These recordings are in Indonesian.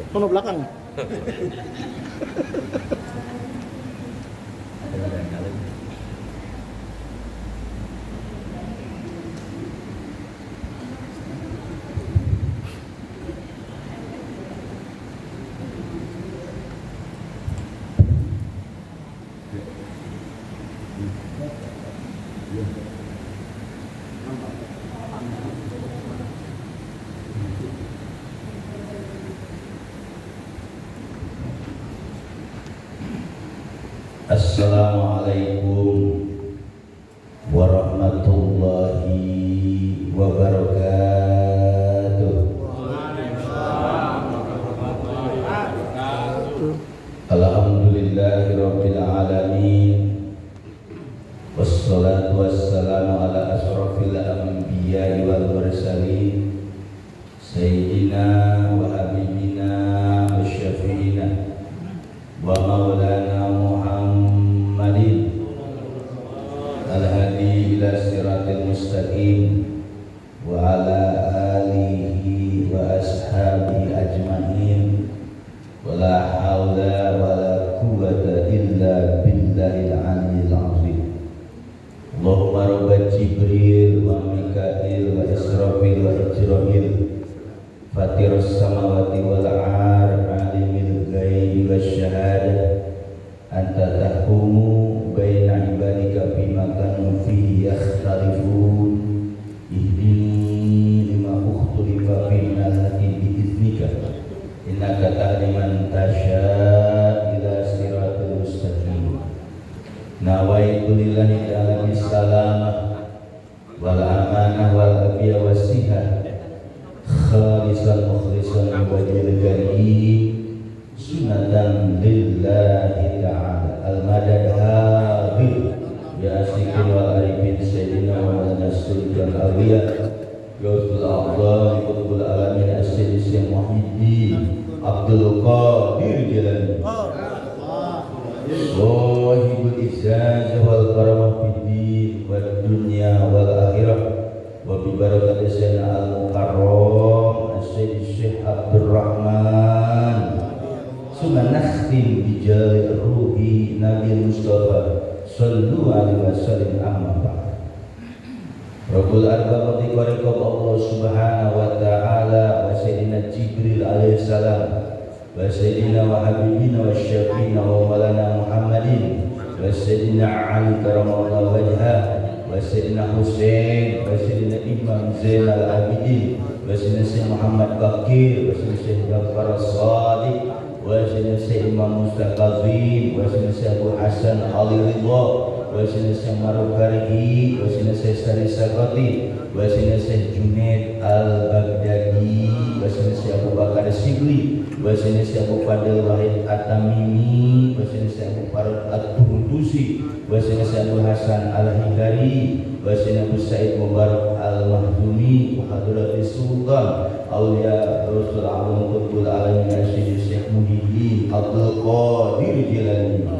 Sono belakang. Assalamualaikum warahmatullahi wabarakatuh. Alhamdulillahirabbil alamin. Wassalatu wassalamu ala asrofil anbiya'i wal mursalin sayyidina wa habibina wa syafi'ina wa maulana Muhammadin al-hadi ila siratil mustaqim wa ala alihi wa ashabihi ajma'in wa la hawla wa la quwwata illa billahil aliyyil azim. Allahumma rabba Jibril wa Mikail wa Israfil wa Ijrahil fatirus samawati wal ar alimil ghaibi wasyahadah anta tahkumu baina ibadika bima kanu fihi yakhtalifun ihdini lima ukhtulifa fihi min al-haqi bi'iznika innaka tahdi man tasha' ila siratil mustaqim. Nawaitu lillahi ta'ala bisalamah wal amanah wal afiyah wasihah khalisan mukhlisan ibadil karim sunatan lillahi ta'ala al-madad habil ya asikin wal arifin sayyidina wa malana sultan aliyah yautul a'adhan qutbul alamin as-sayyid Syekh Muhyiddin Abdul Qadir Jilani Sohibul izazah wal karamah fiddin wal dunya wal akhirah wa bi barakati sayyidina al-mukarram as-sayyid Syekh Abdurrahman summa nakhtim bi jali ruhi Nabi Mustafa sallu alaihi wasallam amma ba'd. Rabbul arbabati qarikab Allah subhanahu wa ta'ala wa sayyidina Jibril alaihi salam wa sayyidina wa habibina wa syafiina wa malana Muhammadin wa sayyidina Ali karamallahu wajhah wa sayyidina Husain wa sayyidina Imam Zainal Abidin wa sayyidina Syekh Muhammad Bakir wa sayyidina Syekh Jafar As-Sadiq wa sayyidina Syekh Imam Mustaqazim wa sayyidina Syekh Abu Hasan Ali Ridha wa sayyidina Syekh Maruf Karhi wa sayyidina Syekh Sari Sakati wa sayyidina Syekh Junaid Al-Baghdadi wa sayyidina Syekh Abu Bakar Sigli wa sayyidina Syekh Abu Fadil Wahid At-Tamimi wa sayyidina Syekh Abu Farad At-Turdusi wa sayyidina Syekh Abu Hasan Al-Hikari wa sayyidina Abu Sa'id Mubarak Al-Mahdumi wa hadratis Sultan Auliya Rasul Alam Qutbul Alamin Syekh Syekh Muhyiddin Abdul Qadir Jilani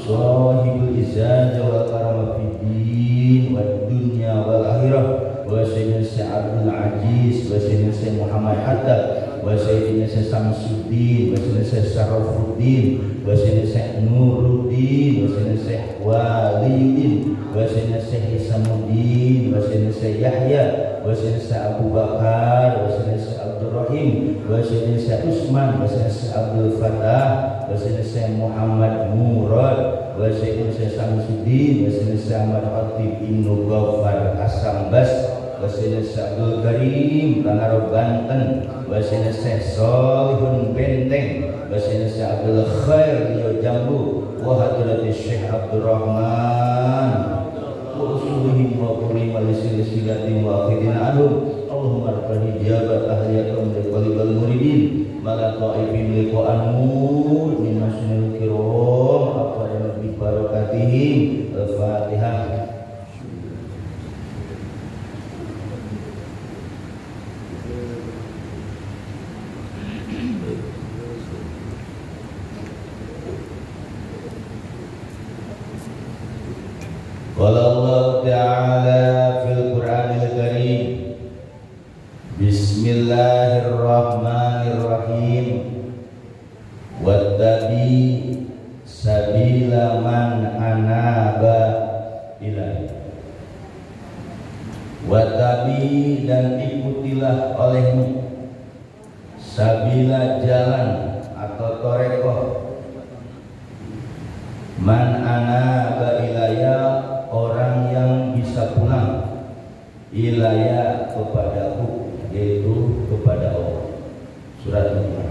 Sahibul izazah wal karamah fiddin wad dunya wal akhirah wa sayyidina Syekh Abdul Aziz wa sayyidina Syekh Muhammad Hatta wa sayyidina Syekh Samsuddin wa sayyidina Syekh Sarafuddin wa sayyidina Syekh Nuruddin wa sayyidina Syekh Waliyuddin wa sayyidina Syekh Isamuddin wa sayyidina Syekh Yahya wa sayyidina Syekh Abu Bakar wa sayyidina Syekh Abdul Rahim wa sayyidina Syekh Usman wa sayyidina Syekh Abdul Fatah wa sayyidina Syekh Muhammad Murad wa sayyidina Syekh Samsuddin wa sayyidina Syekh Ahmad Khatib Ibnu Ghaffar Asambas wa sayyidina Syekh Abdul Karim Langarab Banten wa sayyidina Syekh Salihun Benteng wa sayyidina Syekh Abdul Khair Rio Jambu wa hadratis Syekh Abdurrahman wa usulihim wa kurim al-silsilatim wa akhidina anhum Allahumma arfah hijabat ahliyakum li qalibal muridin mala ta'ifin liqa'anmu min masyinil kiram afadana bi barakatihim al-fatihah. Qala Allah Ta'ala fil Qur'anil Karim Bismillahirrahmanirrahim dan ikutilah olehmu sabila jalan atau torekoh man anaba ilaya orang yang bisa pulang ilaya kepadaku yaitu kepada Allah. Surat Luqman.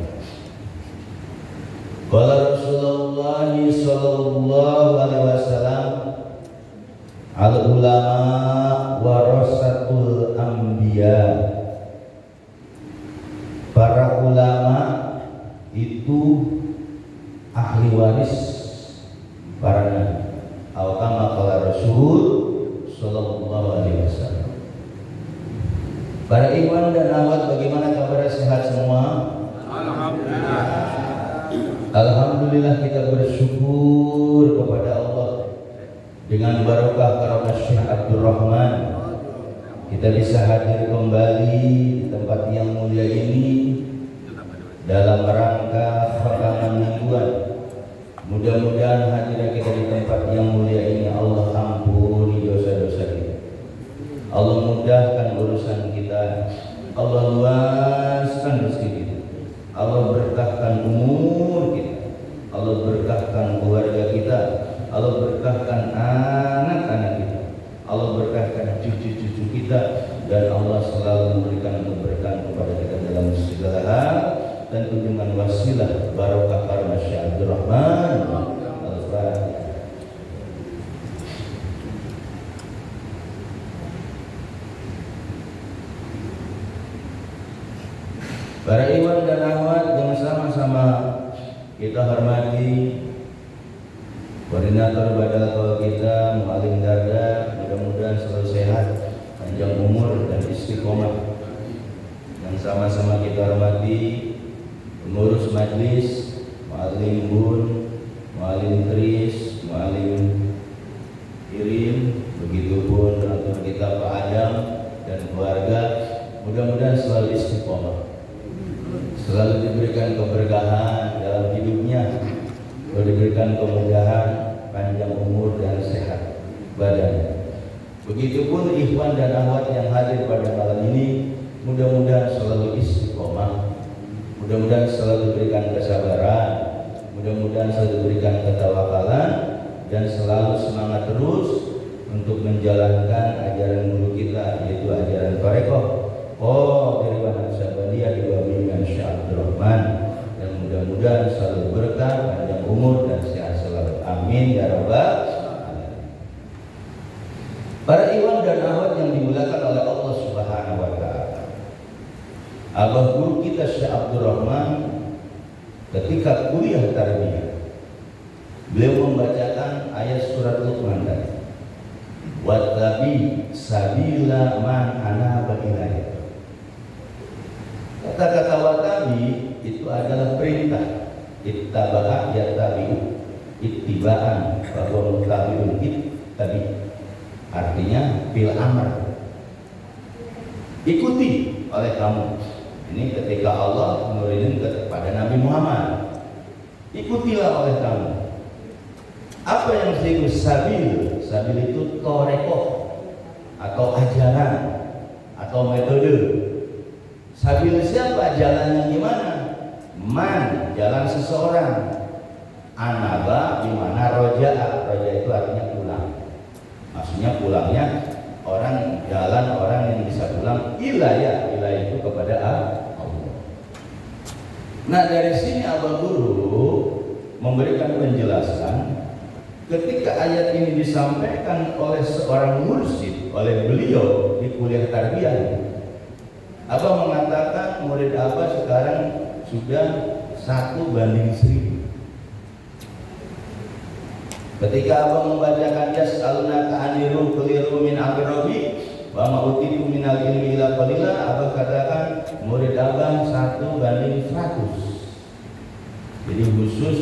Qala Rasulullah sallallahu alaihi wasallam al ulama warasatul anbiya. Para ulama itu ahli waris para nabi. Kama qala Rasul sallallahu alaihi wasallam. Para ikhwan dan akhwat, bagaimana kabar, sehat semua? Alhamdulillah. Alhamdulillah, kita bersyukur kepada Allah dengan barokah karunia Syekh Abdul Rahman kita bisa hadir kembali di tempat yang mulia ini dalam rangka khataman mingguan. Mudah-mudahan hadirnya kita di tempat yang mulia ini Allah ampuni dosa-dosa kita, Allah mudahkan urusan kita, Allah luaskan rezeki kita, Allah berkahkan umur kita, Allah berkahkan keluarga kita, Allah berkahkan anak-anak kita, Allah berkahkan cucu-cucu kita, dan Allah selalu memberikan keberkahan kepada kita dalam segala hal, dan kunjungan wasilah barokah karunia Syekh Abdul Rahman Al-Fatihah. Para ikhwan dan akhwat yang sama-sama kita hormati koordinator Badal Qaul kita, Mu'alim Darda, mudah-mudahan selalu sehat, panjang umur dan istiqomah. Yang sama-sama kita hormati pengurus majlis, Mu'alim Bun, Mu'alim Tris, Mu'alim Irin, begitupun donatur kita Pak Adam dan keluarga, mudah-mudahan selalu istiqomah, selalu diberikan keberkahan dalam hidupnya, selalu diberikan kemudahan, panjang umur dan sehat badan. Begitupun ikhwan dan akhwat yang hadir pada malam ini, mudah-mudahan selalu istiqomah, mudah-mudahan selalu diberikan kesabaran, mudah-mudahan selalu diberikan ketawakalan, dan selalu semangat terus untuk menjalankan ajaran guru kita, yaitu ajaran Thariqah dari Wahan Sabaniyah di bawah bimbingan Syekh Abdul Rahman, dan mudah-mudahan selalu berkah, panjang umur dan sehat selalu. Amin ya rabbal alamin. Para ikhwan dan akhwat yang dimuliakan oleh Allah Subhanahu wa taala, abah guru kita Syekh Abdul Rahman ketika kuliah tarbiyah, beliau membacakan ayat surat Luqman tadi, wattabi sabila man anaba ilaihi. Kata-kata watabi itu adalah perintah, ittaba'a yattabi'u, ittiba'an bahwa mutabi'un ittabi, artinya bil amr, ikuti oleh kamu. Ini ketika Allah menurunkan kepada Nabi Muhammad, ikutilah oleh kamu. Apa yang disebut sabil? Sabil itu torekoh atau ajaran atau metode. Sabil siapa? Jalannya gimana? Man, jalan seseorang. Anaba, dimana roja. Roja itu artinya pulang. Maksudnya pulangnya orang jalan, orang yang bisa pulang. Ilayah itu kepada Allah. Nah, dari sini Abah Guru memberikan penjelasan ketika ayat ini disampaikan oleh seorang mursyid, oleh beliau di kuliah tarbiyah. Abah mengatakan murid Abah sekarang sudah 1:1000. Ketika Abah membacakan yas'alunaka 'anil ruh keliru min amri rabbi wa ma utitu minal ilmi illa qalila, Abah katakan murid Abah 1:100. Jadi khusus.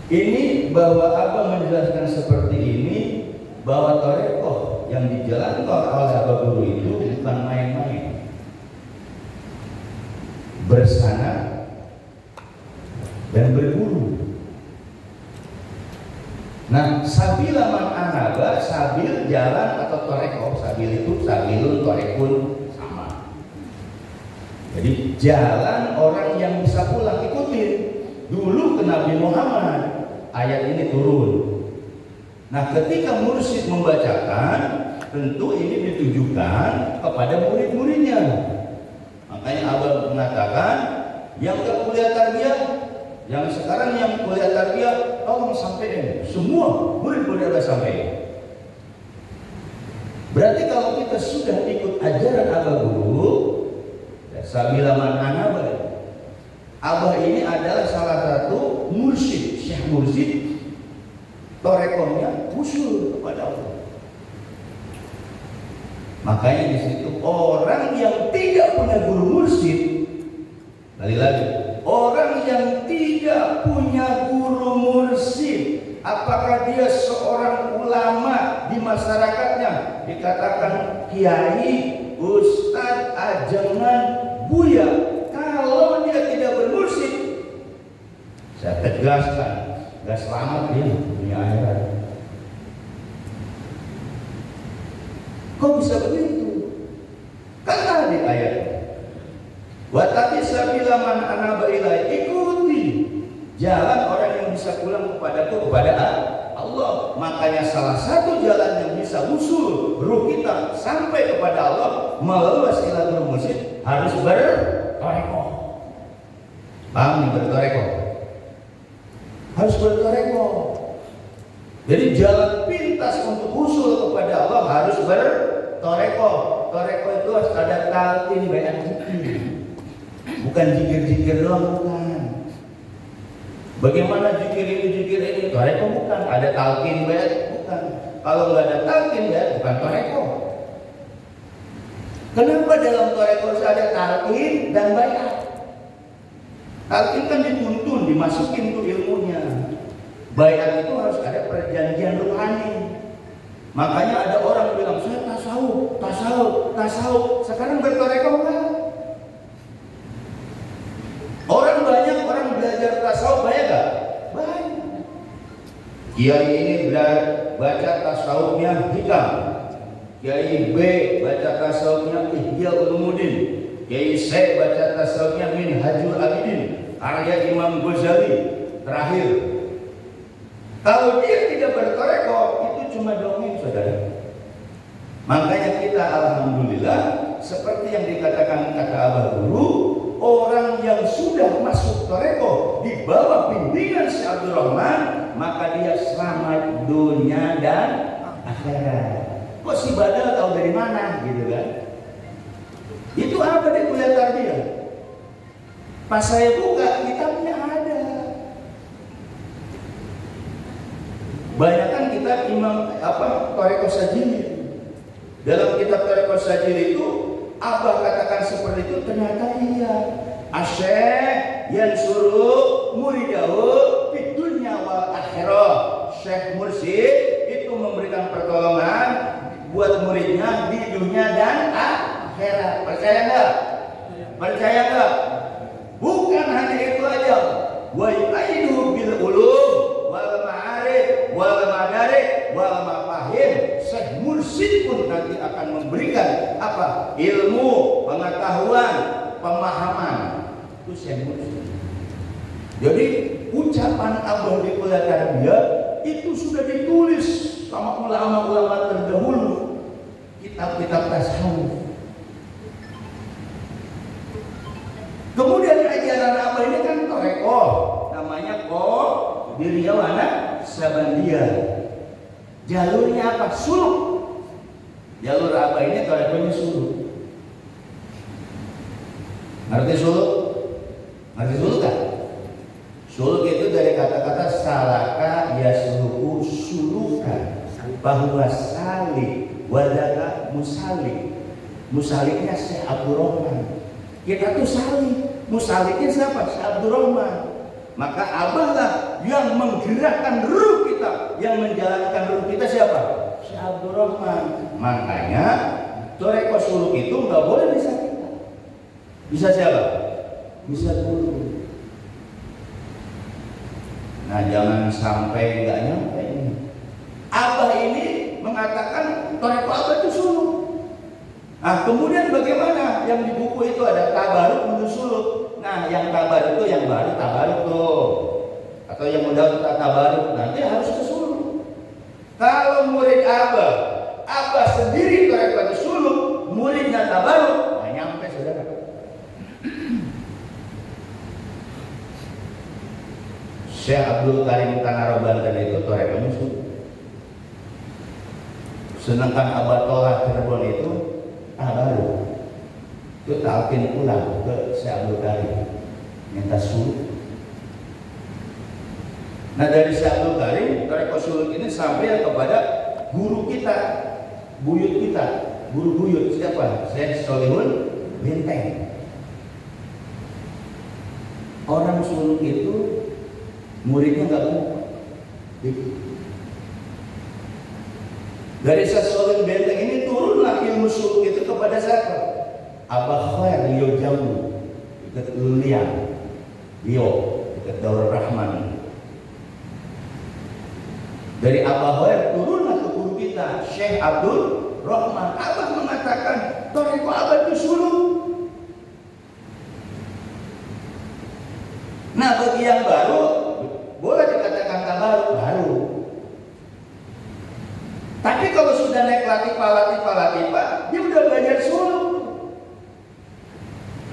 Ini bahwa Abah menjelaskan seperti ini, bahwa thariqah yang dijalankan oleh Abah Guru itu bukan main-main. Bersana dan berguru. Nah, sabila man anaba, sabil jalan atau toreko, sabil itu sabilun, torekun sama. Jadi jalan orang yang bisa pulang ikutin. Dulu ke Nabi Muhammad ayat ini turun. Nah, ketika mursyid membacakan, tentu ini ditujukan kepada murid-muridnya. Makanya Abah mengatakan, yang gak kuliah tarbiyah, yang sekarang yang kuliah tarbiyah, tolong sampein. Semua murid-murid Abah sampein. Berarti kalau kita sudah ikut ajaran Abah Guru, sabila man anaba, Abah ini adalah salah satu mursyid, syekh mursyid, torekohnya usul kepada Allah. Makanya di situ orang yang tidak punya guru mursyid, lagi orang yang tidak punya guru mursyid, apakah dia seorang ulama di masyarakatnya, dikatakan kiai, ustadz, ajengan, buya, kalau dia tidak bermursyid, saya tegaskan, gak selamat dia dunia akhirat. Kok bisa begitu? Karena di ayat wa tapi sabila man anaba ilai, ikuti jalan orang yang bisa pulang kepadaku, kepada Allah. Makanya salah satu jalan yang bisa usul ruh kita sampai kepada Allah melalui wasilah mursyid harus bertoreko. Paham nih bertoreko? Harus bertoreko. Jadi jalan pintas untuk usul kepada Allah harus bertoreko. Toreko itu harus ada talqin bayan zikir. Bukan zikir-zikir doang, bukan. Bagaimana zikir ini? Toreko bukan. Ada talqin bayan, bukan. Kalau nggak ada talqin bayan, bukan toreko. Kenapa dalam toreko harus ada talqin dan bayan? Talqin kan dituntun, dimasukin tuh ilmunya. Bayat itu harus ada perjanjian rohani. Makanya ada orang bilang saya tasawuf. Sekarang bertoreko enggak? Orang belajar tasawuf banyak enggak? Banyak. Kiai ini baca tasawufnya hikam. Kiai B baca tasawufnya Ihya Ulumuddin. Kiai C baca tasawufnya Minhajul Abidin. Karya Imam Ghazali. Terakhir, kalau dia tidak bertoreko, itu cuma dongeng, saudara. Makanya kita alhamdulillah, seperti yang dikatakan kata Abah Guru, orang yang sudah masuk toreko di bawah bimbingan Syekh Abdul Rahman, maka dia selamat dunia dan akhirat. Kok si Badal tahu dari mana, gitu kan? Itu apa di kuliah tarbiyah? Pas saya buka, kitabnya ada. Banyakan kita Toreko Sajili. Dalam kitab Toreko Sajili itu Abah katakan seperti itu, ternyata iya. Asyekh yang suruh muridahu di dunia wal akhirah. Syekh mursyid itu memberikan pertolongan buat muridnya di dunia dan akhirat. Percaya enggak? Percaya enggak? Bukan hanya itu aja. Wa yu'aidu bil ulum wal ma'arif wal madarik wal mafahim. Syekh mursyid pun nanti akan memberikan apa? Ilmu, pengetahuan, pemahaman. Itu Syekh mursyid. Jadi ucapan Abah di kuliah tarbiyah itu sudah ditulis sama ulama-ulama terdahulu, kitab-kitab tasawuf. Kemudian ajaran Abah ini kan toreko, namanya Qadiriyah wa Naqsabandiyah. Jalurnya apa? Suluk. Jalur Abah ini torekonya suluk. Ngerti suluk? Ngerti suluk kan? Suluk itu dari kata-kata salaka yasluku sulukan, bahwa salik wadaka musalik. Musaliknya Syekh Abdul Rahman. Kita tuh salik, musaliknya siapa? Syekh Abdul Rahman. Maka Abah lah yang menggerakkan ruh kita, yang menjalankan ruh kita siapa? Syekh Abdul Rahman. Makanya toreko suluk itu nggak boleh bisa kita. Bisa siapa? Bisa guru. Nah, jangan sampai nggak nyampe ini. Abah ini mengatakan Thariqah Abah itu suluk. Nah, kemudian bagaimana? Yang di buku itu ada tabaruk menuju suluk. Nah, yang tabaruk itu yang baru tabaruk tuh. Atau yang mudah tabaruk nanti harus ke suluk. Kalau murid Abah sendiri Thariqah itu suluk, muridnya tabaruk, nggak nyampe saudara. Syekh Abdul Karim Tanaraban tadi itu Thariqahnya suluk. Sedangkan Abah Toha Cirebon itu baru itu talqin pulang ke Syekh Abdul Karim minta suluk. Nah dari Syekh Abdul Karim Thariqah suluk ini sampai kepada guru kita, buyut kita, guru buyut siapa? Syekh Solihun Benteng. Orang suluk itu muridnya nggak banyak. Dari Syekh Solihun Benteng ini turunlah ilmu suluk itu kepada siapa? Abah Khair Rio Jambu dekat Luliang, Rio dekat Darul Rahman. Dari Abah Khair turunlah ke guru kita Syekh Abdul Rahman. Abah mengatakan Thariqah Abah itu suluk. Nah bagi yang baru boleh dikatakan baru. Tapi kalau sudah naik latifa, dia udah belajar suluk.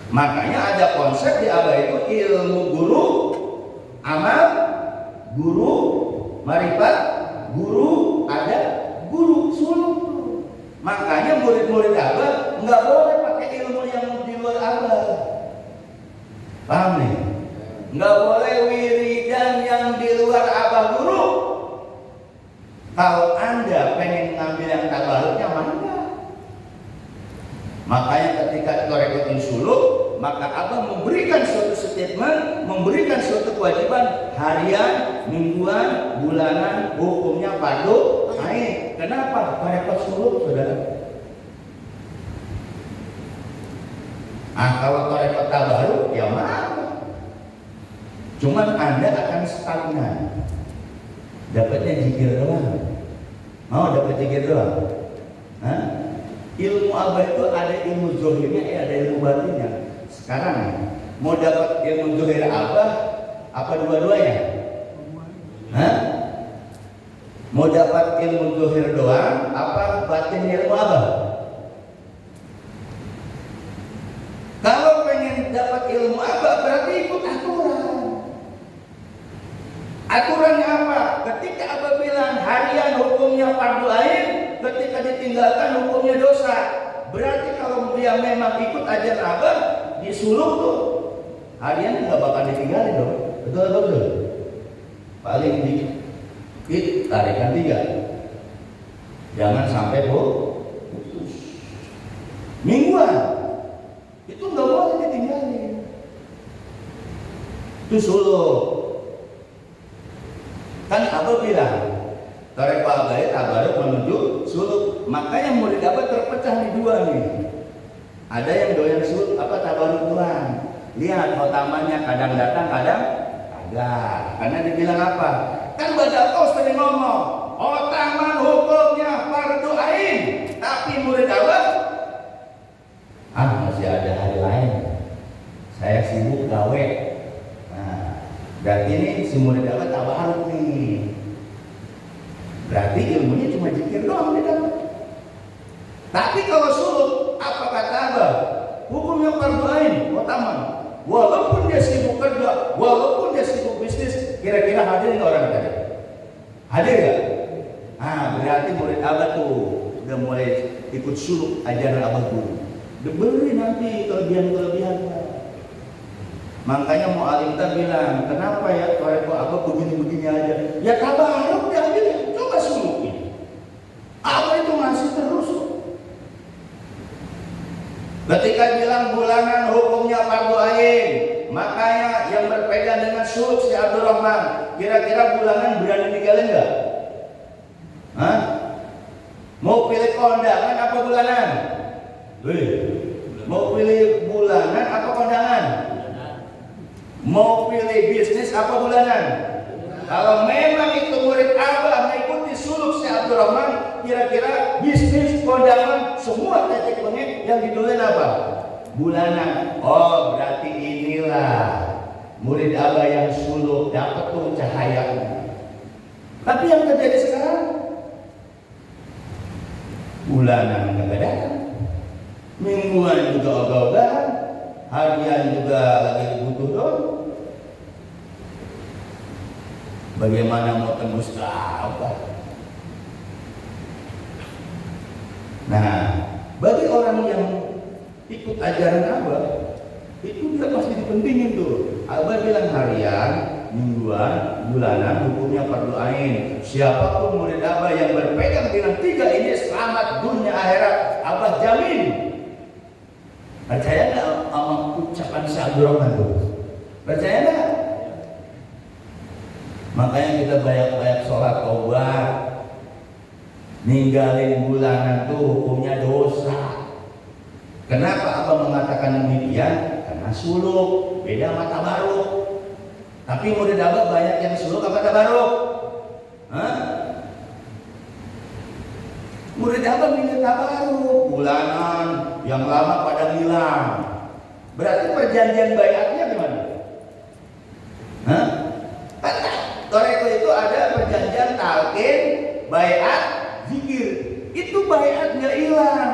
Makanya ada konsep di Abah itu ilmu guru, amal, guru, marifat, guru, ada guru suluk. Makanya murid-murid Abah nggak boleh pakai ilmu yang di luar Abah. Paham nih? Nggak boleh wiridan yang di luar Abah guru. Kalau Anda pengen ngambil yang tabaruknya mana? Makanya ketika Thariqah itu suluk, maka Abah memberikan suatu statement, memberikan suatu kewajiban harian, mingguan, bulanan, hukumnya fardu ain. Kenapa? Thariqah suluk, saudara. Kalau Thariqah tabaruk, ya mana? Cuman Anda akan stagnan. Dapatnya zikir doang. Mau dapat zikir doang? Ilmu Abah itu ada ilmu zohirnya, ada ilmu batinnya. Sekarang mau dapat ilmu zohir Abah apa dua-duanya? Mau dapat ilmu zohir doang apa batin ilmu Abah? Kalau pengen dapat ilmu Abah berarti ikut aturan. Aturannya apa? Ketika Abah bilang harian hukumnya fardu ain, ketika ditinggalkan hukumnya dosa. Berarti kalau dia memang ikut ajaran Abah, disuluk tuh harian nggak bakal ditinggalin dong. Betul atau betul? Paling dikit tarikan 3. Jangan sampai putus. Mingguan itu nggak boleh ditinggalin. Itu suluk. Kan Abah bilang Thariqah Abah tabaruk menuju suluk. Makanya murid Abah terpecah di 2 nih. Ada yang doyan suluk tabaruk doang. Lihat khotamannya kadang datang kadang kagak. Karena dibilang apa? Kan Badal Qaus tadi ngomong khotaman hukumnya fardu ain. Tapi murid Abah masih ada hari lain. Saya sibuk gawe. Dan ini si murid Abah tabaruk nih. Berarti ilmunya cuma zikir doang di dalam. Tapi kalau suluk, apa kata Abah? Hukumnya fardu ain, khotaman. Walaupun dia sibuk kerja, walaupun dia sibuk bisnis, kira-kira hadir nggak orang tadi? Hadir nggak? Berarti murid Abah tuh udah mulai ikut suluk ajaran Abah guru. Diberi nanti kelebihan-kelebihan. Makanya Mu'alim bilang, kenapa ya Thariqah Abah begini-begini aja? Ya tabaruk diambil, coba sulukin. Abah itu masih terus. Ketika bilang bulanan hukumnya fardu ain, makanya yang berpegang dengan suluk si Abdul Rahman, kira-kira bulanan berani digalin nggak? Mau pilih kondangan apa bulanan? Mau pilih bulanan apa kondangan? Mau pilih bisnis apa bulanan? Kalau memang itu murid Abah mengikuti suluk suluk Syekh Abdurrahman, kira-kira bisnis kondangan semua tetek bengek yang ditulis apa? Bulanan. Oh, berarti inilah murid Abah yang suluk dapat tuh cahayanya. Tapi yang terjadi sekarang bulanan nggak datang, mingguan juga ogah-ogahan, harian juga lagi butuh dong. Bagaimana mau tembus ke apa? Nah, bagi orang yang ikut ajaran Abah, itu udah pasti dipentingin tuh. Abah bilang harian, mingguan, bulanan, hukumnya fardu ain. Siapapun murid Abah yang berpegang dengan 3 ini selamat dunia akhirat, Abah jamin. Percaya nggak sama ucapan Syekh Abdurrahman tuh? Percaya nggak? Makanya kita banyak-banyak sholat taubat, ninggalin bulanan tuh hukumnya dosa. Kenapa Abah mengatakan demikian? Karena suluk, beda sama tabaruk. Tapi murid Abah banyak yang suluk apa tabaruk? Hah? Murid Abah minta tabaruk, bulanan yang lama pada hilang. Berarti perjanjian baiatnya gimana? Hah? Toreko itu ada perjanjian talqin, baiat, zikir. Itu baiat nggak hilang.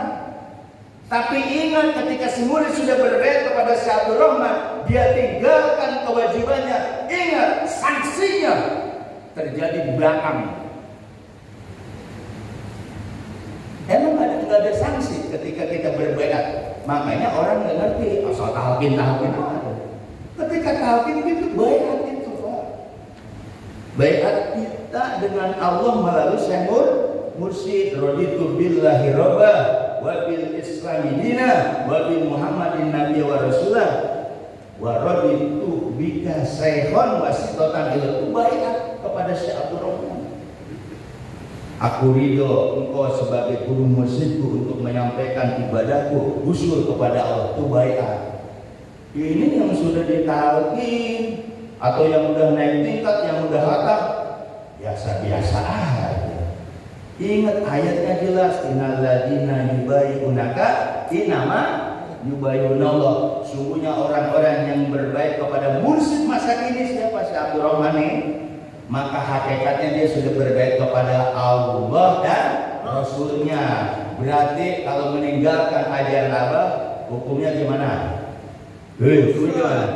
Tapi ingat ketika si murid sudah berbaiat kepada Syekh Abdurrahman, dia tinggalkan kewajibannya. Ingat sanksinya terjadi di belakang. Emang nggak ada sanksi ketika kita berbaiat. Makanya orang nggak ngerti asal talqin ada. Ketika talqin itu baiat itu. Baiat kita dengan Allah melalui Syekh Mursyid, raditu billahi robba wa bil islami dina wa bi Muhammadin nabiyya wa rasulah wa raditu bika syekhon wasitotan ila baiat kepada Syekh Abdurrahman. Aku ridho engkau sebagai guru mursyidku untuk menyampaikan ibadahku usul kepada Allah. Itu baiat. Ini yang sudah ditalqin atau yang udah naik tingkat, yang udah hatam, biasa-biasa aja. Ingat ayatnya jelas, innal ladzina yubayyi'unaka innama yubayyunallah. Sungguhnya orang-orang yang berbaik kepada mursyid masa kini siapa? Syekh Abdurrahman ini, maka hakikatnya dia sudah berbaik kepada Allah dan Rasulnya. Berarti kalau meninggalkan ajaran Abah, hukumnya gimana? Hukumnya gimana?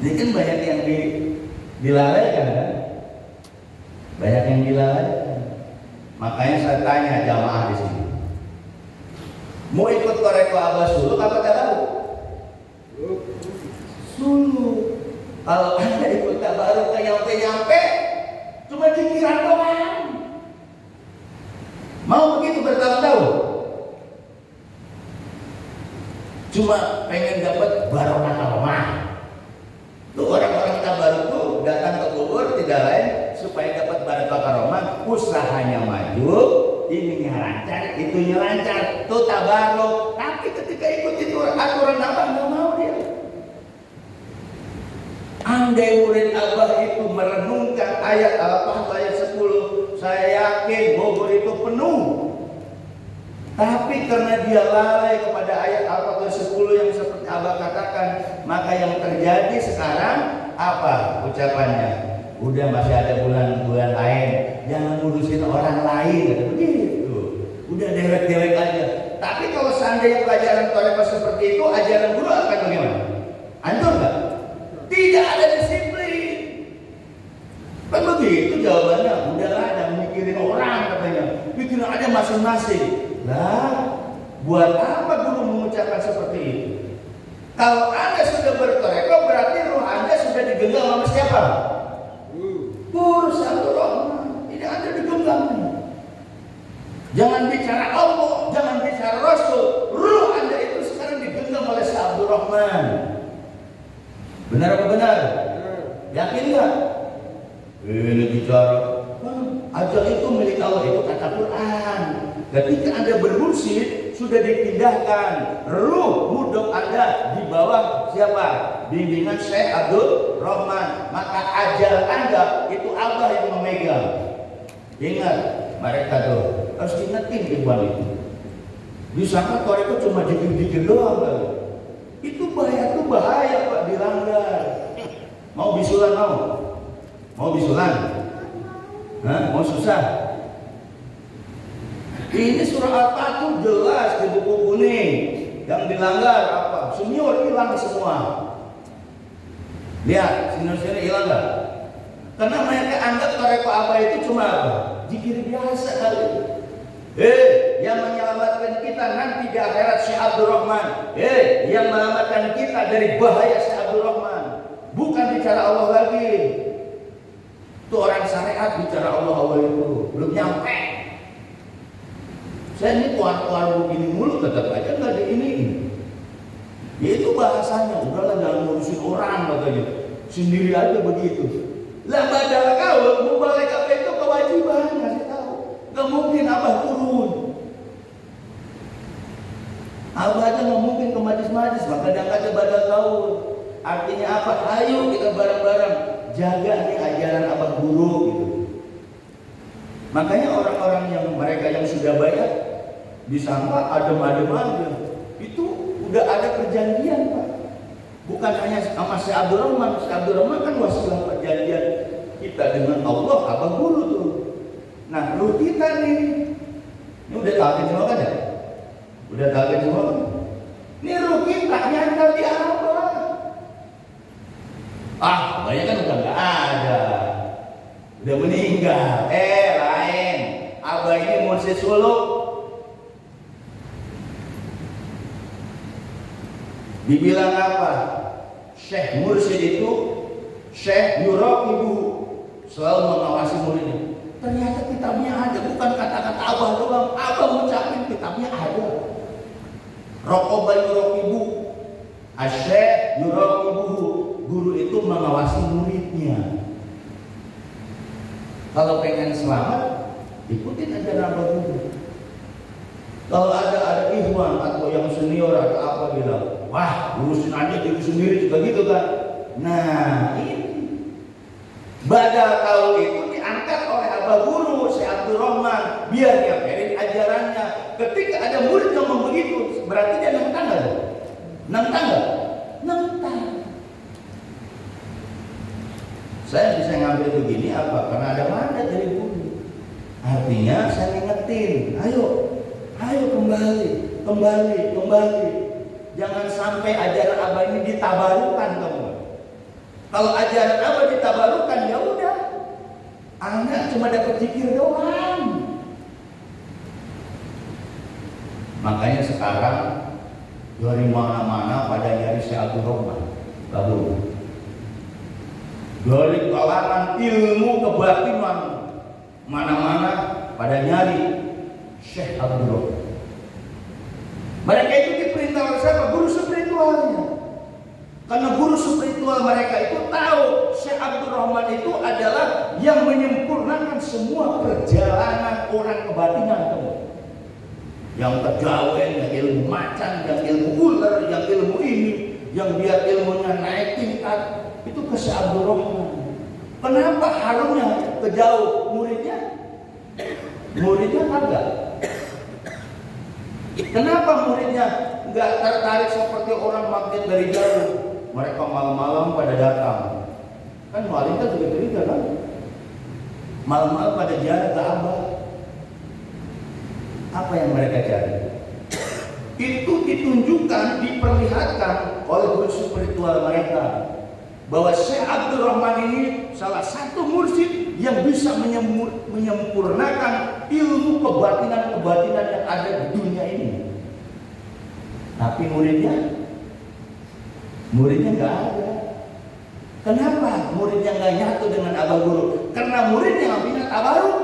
Ini kan banyak yang dilalaikan kan? Banyak yang dilalaikan. Makanya saya tanya jamaah di sini, mau ikut toreko Abah suluk apa tabaruk? Suluk. Kalau Anda ikut tabaruk nyampe, cuma pikiran doang. Mau begitu bertahun-tahun? Cuma pengen dapat barokah rumah. Tuh orang-orang tabaruk tuh datang ke kubur tidak lain supaya dapat barokah karomah, usahanya maju, ininya lancar, itunya lancar, tuh tabaruk. Tapi ketika ikut itu aturan Abah nggak mau dia. Andai murid Abah itu merenungkan ayat Al-Fatihah ayat 10, saya yakin Bogor itu penuh. Tapi karena dia lalai kepada ayat Al-Fatihah 10 yang seperti Abah katakan, maka yang terjadi sekarang apa ucapannya? Udah masih ada bulan-bulan lain, jangan ngurusin orang lain, begitu. Udah dewek-dewek aja. Tapi kalau seandainya pelajaran toreko seperti itu, ajaran guru akan bagaimana? Hancur nggak? Tidak ada disiplin. Kan begitu jawabannya. Udahlah, jangan mikirin orang katanya. Mikirin aja masing-masing. Lah, buat apa guru mengucapkan seperti itu? Kalau Anda sudah bertoreko, berarti roh Anda sudah digenggam sama siapa? Guru Abdurrahman. Ini Anda digenggam. Jangan bicara Allah, jangan bicara Rasul. Ruh Anda itu sekarang digenggam oleh Syekh Abdurrahman. Benar apa benar? Yakin nggak? Ini bicara. Ajal itu milik Allah, itu kata Quran. Ketika Anda bermursyid, sudah dipindahkan ruh mudok Anda di bawah siapa? Bimbingan Syekh Abdul Rahman. Maka ajal Anda itu Abah yang memegang. Ingat, mereka tuh harus diingetin ikhwan itu. Disangka toreko cuma dikit-dikit doang kali. Itu bahaya Pak, dilanggar. Mau bisulan mau? Mau bisulan? Hah? Mau susah? Ini surah Al-Fatihah jelas di buku kuning. Yang dilanggar apa? Senior hilang semua. Lihat, senior hilang nggak? Karena mereka anggap toreko apa itu cuma apa? Zikir biasa kali. Yang menyelamatkan kita nanti di akhirat Syekh Abdul Rahman. Yang menyelamatkan kita dari bahaya Syekh Abdul Rahman. Bukan bicara Allah lagi. Itu orang syariat bicara Allah itu belum nyampe. Saya ini keluar begini mulu tetap aja nggak diiniin. Ya itu bahasanya, udahlah jangan ngurusin orang katanya. Sendiri aja begitu. Lah badal kau mau balik apa itu kewajiban, ngasih tahu. Gak mungkin Abah turun. Abah aja nggak mungkin ke majlis-majlis, maka dia aja badal kau. Artinya apa? Ayo kita bareng-bareng jaga nih ajaran Abah guru gitu. Makanya orang-orang yang mereka yang sudah banyak disangka adem-adem aja. Itu udah ada perjanjian Pak. Bukan hanya sama Syekh Abdul Rahman. Syekh Abdul Rahman kan wasilah perjanjian kita dengan Allah, Abah guru tuh. Nah, ruh kita nih, ini udah tahu semua kan ya? Udah tahu semua kan? Ini ruh kita nyangkal di Abah. Abahnya kan udah nggak ada, udah meninggal. Lain. Abah ini mursyid suluk. Dibilang apa? Syekh mursyid itu Syekh yuraqibu, selalu mengawasi muridnya. Ternyata kitabnya ada, bukan kata-kata Abah doang. Abah ngucapin kitabnya ada. Raqaba yuraqibu, Syekh yuraqibu. Guru itu mengawasi muridnya. Kalau pengen selamat, ikutin aja Abah guru. Kalau ada ikhwan atau yang senior atau apa bilang, wah urusin aja diri sendiri juga gitu kan. Nah ini badal kau itu diangkat oleh Abah guru Syekh Abdul Rahman biar dia perin ajarannya. Ketika ada murid yang ngomong begitu, berarti dia nentang nggak? Nentang nggak? Nentang. Saya bisa ngambil begini apa? Karena ada mandat dari guru. Artinya saya ingetin, ayo kembali. Jangan sampai ajaran Abah ini ditabarukan kamu. Kalau ajaran Abah ditabarukan ya udah, Anda cuma dapat zikir doang. Makanya sekarang dari mana-mana pada nyari Syekh Abdul Rahman. Lalu dari kalangan ilmu kebatinan mana-mana pada nyari Syekh Abdul Rahman. Mereka itu diperintah oleh siapa? Guru spiritualnya. Karena guru spiritual mereka itu tahu Syekh Abdul Rahman itu adalah yang menyempurnakan semua perjalanan orang kebatinan kamu. Yang kejawen, yang ilmu macan, yang ilmu ular, yang ilmu ini, yang biar ilmunya naik tingkat, itu ke Syekh Abdul Rahman. Kenapa harumnya kejauh muridnya? Muridnya kagak. Kenapa muridnya nggak tertarik seperti orang makin dari jauh? Mereka malam-malam pada datang. Kan maling kan juga cerita kan? Malam-malam pada jalan ke Abah. Apa yang mereka cari? Itu ditunjukkan, diperlihatkan oleh guru spiritual mereka bahwa Syekh Abdul Rahman ini salah satu mursyid yang bisa menyempurnakan ilmu kebatinan-kebatinan yang ada di dunia ini. Tapi muridnya nggak ada. Kenapa muridnya nggak nyatu dengan Abah guru? Karena muridnya nggak minat Abah guru.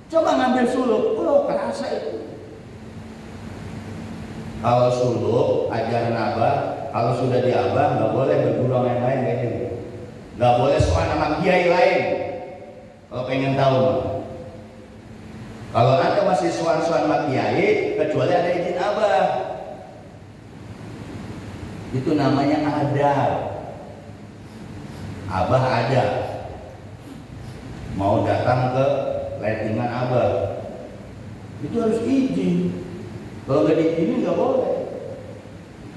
Coba ngambil suluk, kerasa itu. Kalau suluk ajaran Abah, kalau sudah di Abah nggak boleh berguru sama yang lain kayak gitu. Nggak boleh soal nama kiai lain. Kalau pengen tahu, Kalau Anda masih sowan-sowan sama kiai, kecuali ada izin Abah. Itu namanya adab. Abah ada mau datang ke lettingan Abah, itu harus izin. Kalau nggak diizinin nggak boleh.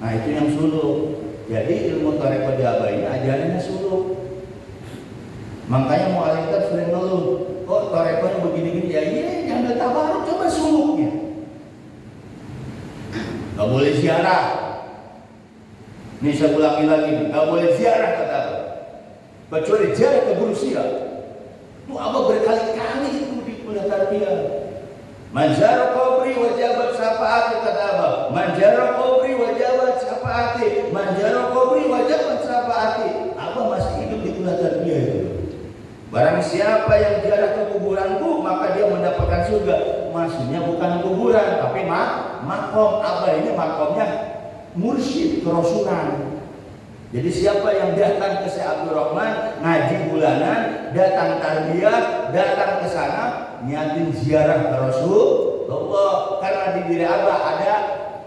Nah itu yang suluk. Jadi ilmu tarekat di Abah ini ajarannya suluk. Makanya mu'alifat sering ngeluh, kok tarekatnya begini-gini. Ya iya, jangan tabaruk, coba suluknya. Nggak boleh ziarah. Ini saya ulangi lagi, nggak boleh ziarah kata Abah. Kecuali ziarah ke guru siap. Itu Abah berkali-kali itu di kuliah tarbiyah. Manjaro kubri wajabat syafaati kata Abah. Manjaro kubri wajabat syafaati. Manjaro kubri wajabat syafaati. Abah masih hidup di kuliah tarbiyah itu. Barang siapa yang ziarah ke kuburanku, maka dia mendapatkan surga. Maksudnya bukan kuburan, tapi makom. Abah ini makomnya mursyid, kerasulan. Jadi siapa yang datang ke Syekh Abdul Rahman, ngaji bulanan, datang tarbiyah, datang ke sana, niatin ziarah ke Rasulullah, karena di diri Abah ada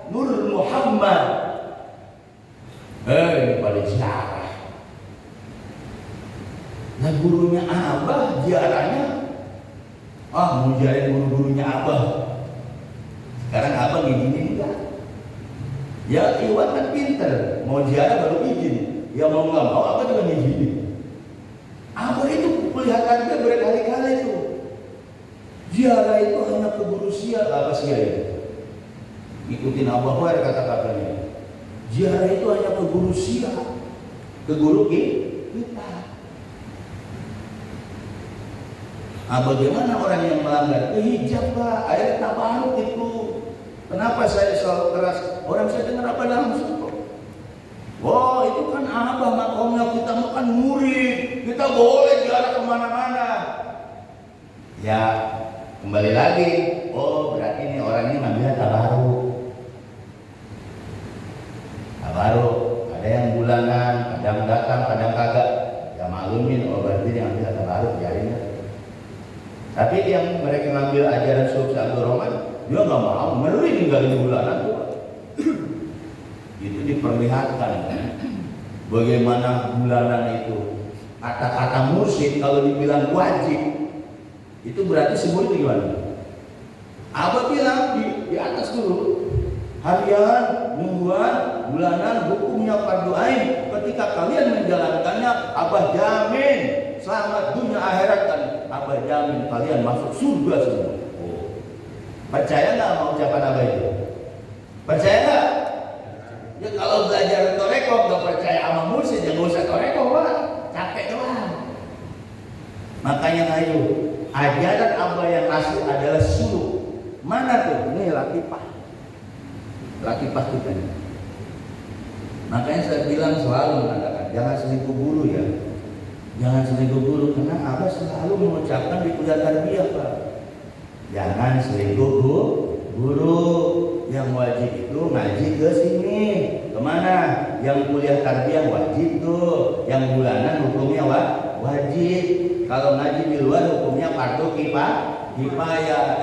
Nur Muhammad. Ini pada ziarah. Nah gurunya Abah ziarahnya, mau ziarah guru-gurunya Abah. Sekarang Abah ngizinin enggak? Ya Iwan kan pinter, mau ziarah baru izin. Ya mau nggak mau apa juga ngizinin. Abah itu kelihatan dia berkali-kali itu. Ziarah itu hanya ke guru sial, apa sih ya? Ikutin Abah War kata-katanya. Ziarah itu hanya ke guru sial, ke guru kita. Bagaimana orang yang melanggar? Hijab Pak, air tabaruk itu. Kenapa saya selalu keras? Orang saya dengar apa langsung kok. Wah itu kan Abah makomnya, kita makan murid, kita boleh ziarah kemana-mana. Ya kembali lagi, berarti ini orang ini ngambilnya tabaruk. Tabaruk, ada yang bulanan, kadang datang, kadang kagak. Ya maklumin, berarti dia ngambil tabaruk, biarin. Tapi yang mereka ngambil ajaran Syekh Abdul Rahman, dia nggak mau, mending ninggalin bulanan tuh. Itu diperlihatkan bagaimana bulanan itu. Kata-kata mursyid kalau dibilang wajib, itu berarti semua itu gimana? Abah bilang di atas dulu, harian, mingguan, bulanan, hukumnya fardu ain. Ketika kalian menjalankannya, Abah jamin selamat dunia akhirat kan. Abah jamin kalian masuk surga semua. Percaya nggak sama ucapan Abah itu? Percaya nggak? Ya kalau belajar toreko nggak percaya sama mursyid, ya nggak usah toreko Pak, capek doang. Makanya ayo, ajaran Abah yang asli adalah suluk. Mana tuh? Ini lakipah kita nih. Makanya saya bilang selalu mengatakan jangan selingkuh guru ya. Jangan selingkuh guru, karena Abah selalu mengucapkan di kuliah tarbiyah Pak. Jangan selingkuh guru. Yang wajib itu ngaji ke sini. Kemana? Yang kuliah tarbiyah wajib tuh. Yang bulanan hukumnya wajib. Kalau ngaji di luar hukumnya fardu kifayah.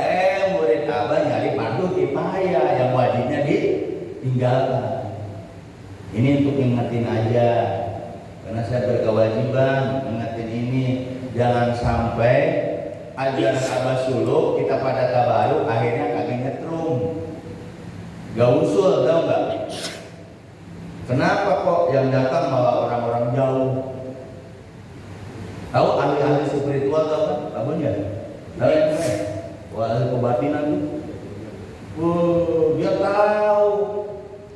Murid Abah nyari fardu kifayah, yang wajibnya ditinggalkan. Ini untuk ingetin aja. Karena saya berkewajiban ingetin ini. Jangan sampai ajaran Abah suluk kita pada tabaruk akhirnya kagak nyetrum. Gak usul, tau gak? Kenapa kok yang datang malah orang-orang jauh? Tahu ahli-ahli spiritual tau kan? Tahu ya? Tahu yang mana? Wah, ahli kebatinan itu. Dia tahu.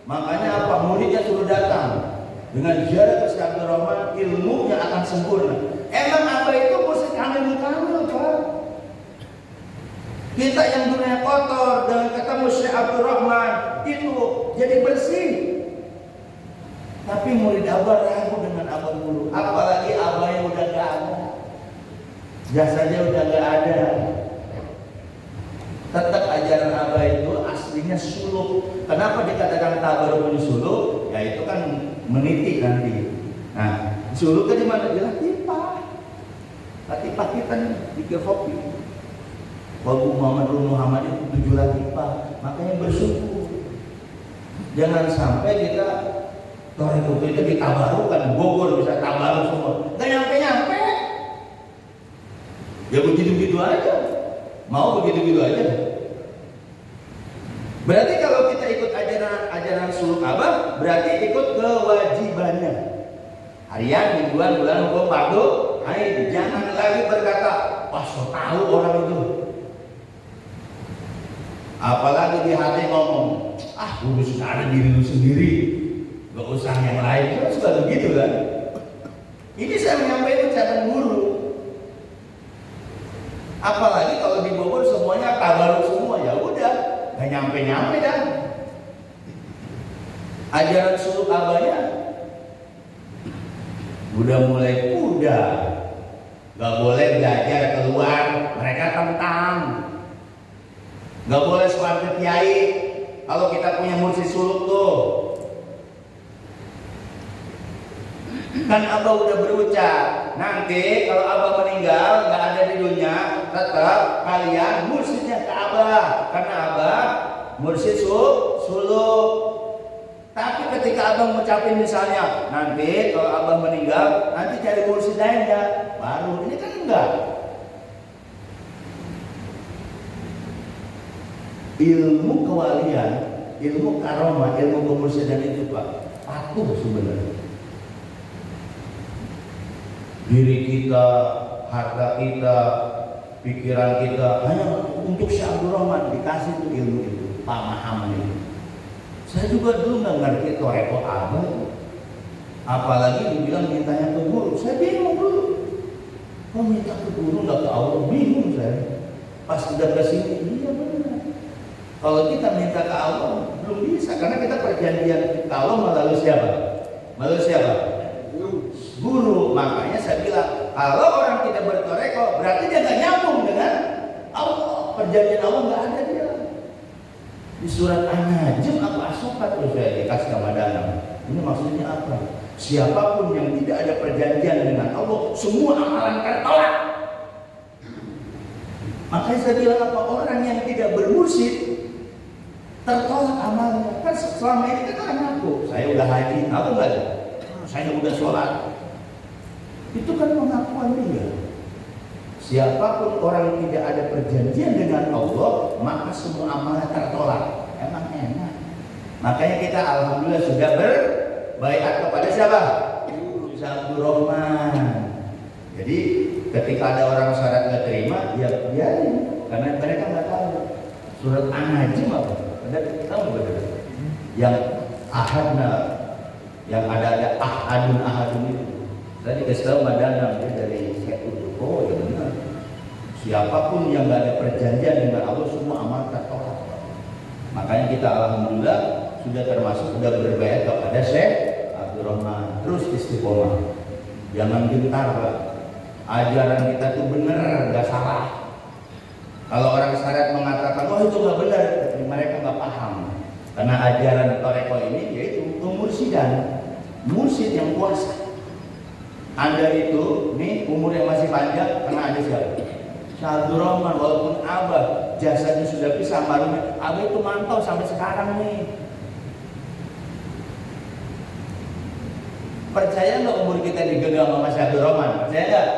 Makanya apa? Muridnya suruh datang. Dengan ziarah ke Syekh Abdul Rahman, ilmunya akan sempurna. Emang apa itu mesti kamil Pak? Kita yang dunia kotor dengan ketemu Syekh Abdul Rahman itu jadi bersih. Tapi murid Abah ragu dengan Abah dulu. Apalagi Abah yang udah gak ada, jasanya udah gak ada. Tetap ajaran Abah itu aslinya suluk. Kenapa dikatakan tabaruk ini suluk? Ya itu kan meniti nanti. Nah, suluknya di mana? Di latifah. Latifah kita nih, bikin kopi. Wabu Muhammad itu 7 latifah, makanya bersyukur. Jangan sampai kita Toreko itu ditabarukan, Bogor bisa tabaruk semua, nggak nyampe-nyampe. Ya begitu-begitu aja, mau begitu-begitu aja. Berarti kalau kita ikut ajaran suluk abah, berarti ikut kewajibannya. Harian, mingguan, bulan, hukum, fardu, ain. Jangan lagi berkata, wah so tahu orang itu. Apalagi di hati ngomong, urus ada diri lu sendiri, gak usah yang lain. Kan suka begitu kan? Ini saya menyampaikan ucapan guru. Apalagi kalau di Bogor semuanya tabaruk semua, ya udah, gak nyampe-nyampe kan? Ajaran suluk abahnya udah mulai pudar, gak boleh belajar keluar, mereka tentang. Gak boleh sholat ke kiai. Kalau kita punya mursyid suluk tuh, kan abah udah berucap, nanti kalau abah meninggal gak ada di dunia, tetap kalian mursyidnya ke abah, karena abah mursyid suluk. Tapi ketika abah mengucapin misalnya, nanti kalau abah meninggal, nanti cari mursyid lainnya, baru ini kan enggak. Ilmu kewalian, ilmu karomah, ilmu kemursyidaan itu Pak, patuh sebenarnya. Diri kita, harta kita, pikiran kita hanya untuk Syekh Abdul Rahman dikasih tuh ilmu itu, pemahaman itu. Saya juga dulu nggak ngerti toreko apa itu. Apalagi dibilang mintanya ke guru, saya bingung dulu. Kok minta ke guru nggak ke Allah? Bingung saya. Pas udah ke sini, iya benar. Kalau kita minta ke Allah belum bisa, karena kita perjanjian kalau melalui siapa? Melalui siapa? Guru. Makanya saya bilang, kalau orang tidak bertoreko, berarti dia nggak nyambung dengan Allah. Perjanjian Allah nggak ada dia. Di surat An-Najm apa As-Sofat saya dikasih nama dalam. Ini maksudnya apa? Siapapun yang tidak ada perjanjian dengan Allah, semua amalan tertolak. Makanya saya bilang apa, orang yang tidak bermursyid tertolak amalnya. Kan selama ini kan orang ngaku, saya udah haji, aku nggak ada, saya udah sholat. Itu kan pengakuan dia. Siapapun orang yang tidak ada perjanjian dengan Allah, maka semua amalnya tertolak. Emang enak. Makanya kita alhamdulillah sudah berbaiat kepada siapa? Syekh Abdul Rahman. Jadi ketika ada orang syarat nggak terima, ya biarin, karena mereka nggak tahu. Surat An-Najm apa? Ada tahu nggak? Yang ahadna, yang ada ahadun itu. Saya dikasih tahu madana dia dari Syekh itu. Oh ya benar. Siapapun yang nggak ada perjanjian dengan Allah, semua amal tertolak. Makanya kita alhamdulillah sudah termasuk sudah berbaiat kepada Syekh Abdul Rahman. Terus istiqomah, jangan gentar Pak. Ajaran kita tuh benar, nggak salah. Kalau orang syariat mengatakan, oh itu nggak benar, mereka nggak paham. Karena ajaran toreko ini yaitu pemursidan, mursid yang kuasa. Anda itu, nih umur yang masih panjang, karena ada siapa? Syekh Abdul Rahman, walaupun abah jasanya sudah pisah marunya, abah itu mantau sampai sekarang nih. Percaya nggak umur kita digenggam sama Syekh Abdul Rahman? Percaya nggak?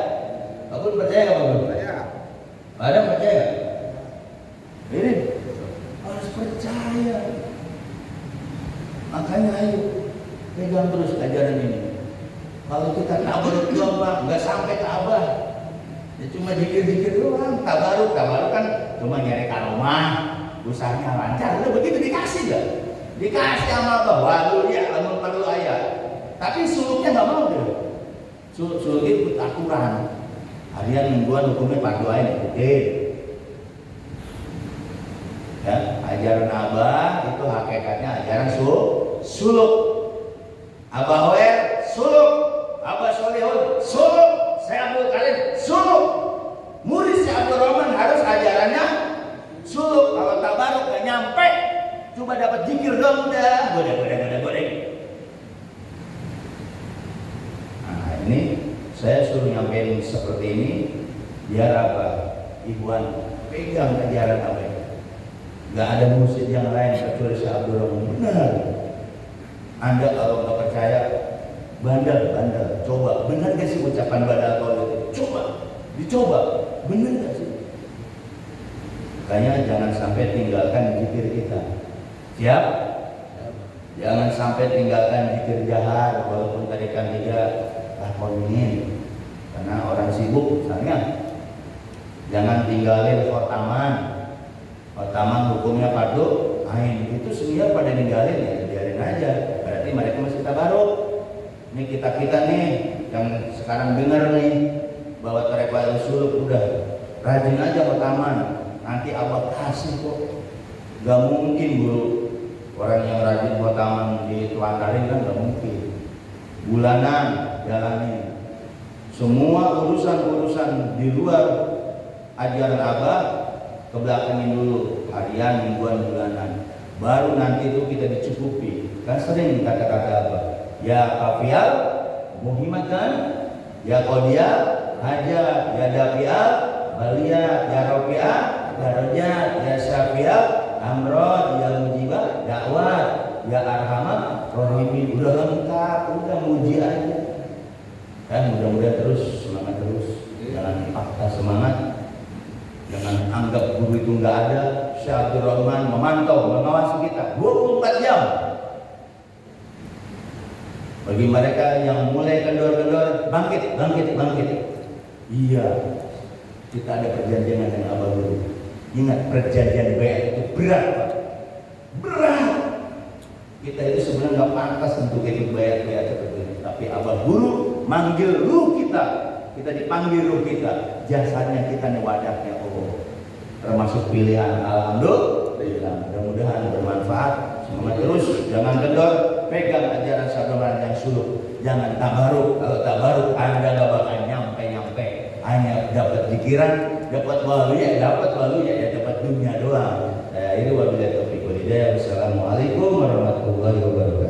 Abun percaya nggak Abun? Percaya. Ada percaya? Ini harus percaya. Makanya ayo pegang terus ajaran ini. Kalau kita tabaruk doang Pak, nggak sampai ke abah. Ya cuma dikir-dikir doang. Tabaruk kan cuma nyari karomah, usahanya lancar. Udah begitu dikasih gak? Dikasih sama abah. Waduh ya, lamun perlu ayat. Tapi suluknya nggak mau deh. Suluk itu aturan. Harian mingguan hukumnya parduain ikutin. Ya, ajaran abah itu hakikatnya ajaran suluk. Abah Hoer suluk, Abah Solihun suluk, Syekh Abdul Karim suluk. Murid Syekh Abdul Rahman harus ajarannya suluk. Kalau tabaruk gak nyampe, coba dapat zikir dong udah, godeng. Nah ini saya suruh nyampein seperti ini biar apa? Ikhwan pegang ajaran apa ini. Gak ada mursyid yang lain kecuali Syekh Abdul Rahman. Benar. Anda kalau nggak percaya, bandel, coba. Benar gak sih ucapan badal qaul itu? Coba, dicoba. Benar gak sih? Makanya jangan sampai tinggalkan zikir kita. Siap? Jangan sampai tinggalkan zikir jahar walaupun tarikan 3 lakonin. Karena orang sibuk misalnya. Jangan tinggalin khotaman. Khotaman hukumnya fardu ain. Itu semua pada ninggalin ya, biarin aja. Berarti mereka masih tabaruk. Ini kita nih yang sekarang dengar nih bahwa tarekat usul udah rajin aja khotaman. Nanti Allah kasih kok. Gak mungkin bro, orang yang rajin khotaman ditelantarin kan gak mungkin. Bulanan jalanin. Semua urusan di luar ajaran Abah kebelakangin dulu, harian, mingguan, bulanan. Baru nanti itu kita dicukupi. Kan sering kata-kata apa? Ya kafial, muhimatan, ya qadiyah, haja, ya dafial, baliyah, ya rafi'ah, darajat, ya syafi'ah, amrod, ya mujibah, dakwah, ya arhamah, rohimi. Udah lengkap, udah muji aja. Kan mudah-mudahan terus semangat terus. Jangan patah semangat. Jangan anggap guru itu nggak ada. Syekh Abdul Rahman memantau, mengawasi kita 24 jam. Bagi mereka yang mulai kendor-kendor, bangkit. Iya, kita ada perjanjian dengan Abah Guru. Ingat, perjanjian bayat itu berat, Pak. Berat. Kita itu sebenarnya nggak pantas untuk ikut bayat-bayat seperti ini. Tapi Abah Guru manggil ruh kita dipanggil ruh kita. Jasanya kita nih wadahnya Allah. Termasuk pilihan. Alhamdulillah. Mudah-mudahan bermanfaat. Semangat terus, jangan kendor. Pegang ajaran sahabat yang suluk. Jangan tabaruk. Kalau tabaruk Anda gak bakal nyampe. Hanya dapat pikiran, dapat waluya, ya dapat dunia doang. Ini wabillahi taufiq wal hidayah. Wassalamualaikum warahmatullahi wabarakatuh.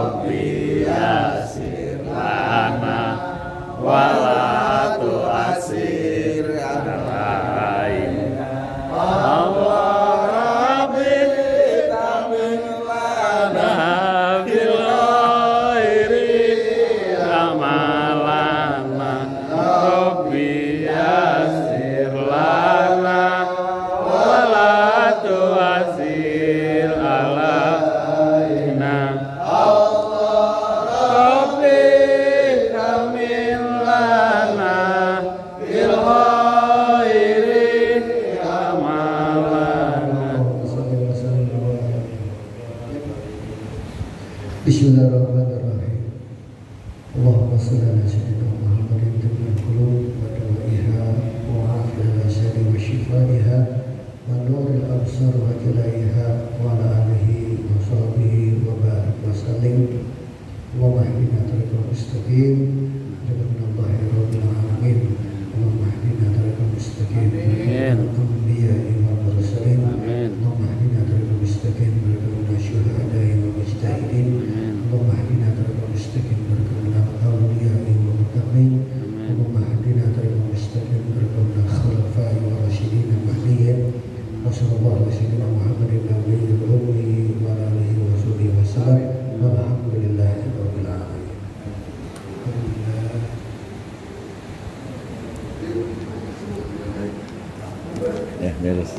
Rabbi yassir lana wala tu'assir alaina Allah Rabbi tamin lana fil khairi amalana Rabbi yassir lana wala tu'assir alaina Rabbi tamin lana fil khairi amalana. Bismillahirrahmanirrahim. Allahumma shalli ala sayyidina Muhammadin tibbul qulub wa dawaiha wa afiyatil jasadi wa shifaiha wa nuril absar wa jalaiha wa ala alihi wa sahbihi wa barik wa sallim. Allahumma ihdina tariqal mustaqim minallahi rabbil alamin. Allahumma ihdina tariqal mustaqim minal anbiya'i wal mursalin. Allahumma ihdina tariqal mustaqim minal syuhada'i wal mujtahidin. Allahumma ihdina tariqal mustaqim minal awliya'i wal muttaqin. Allahumma ihdina tariqal mustaqim minal khulafa'i wal rasyidin al-mahdiyyin. Wa sallallahu ala sayyidina Muhammadin nabiyil ummi wa ala alihi wa sahbihi wa sallam. Walhamdulillahi rabbil alamin. Ya, beres.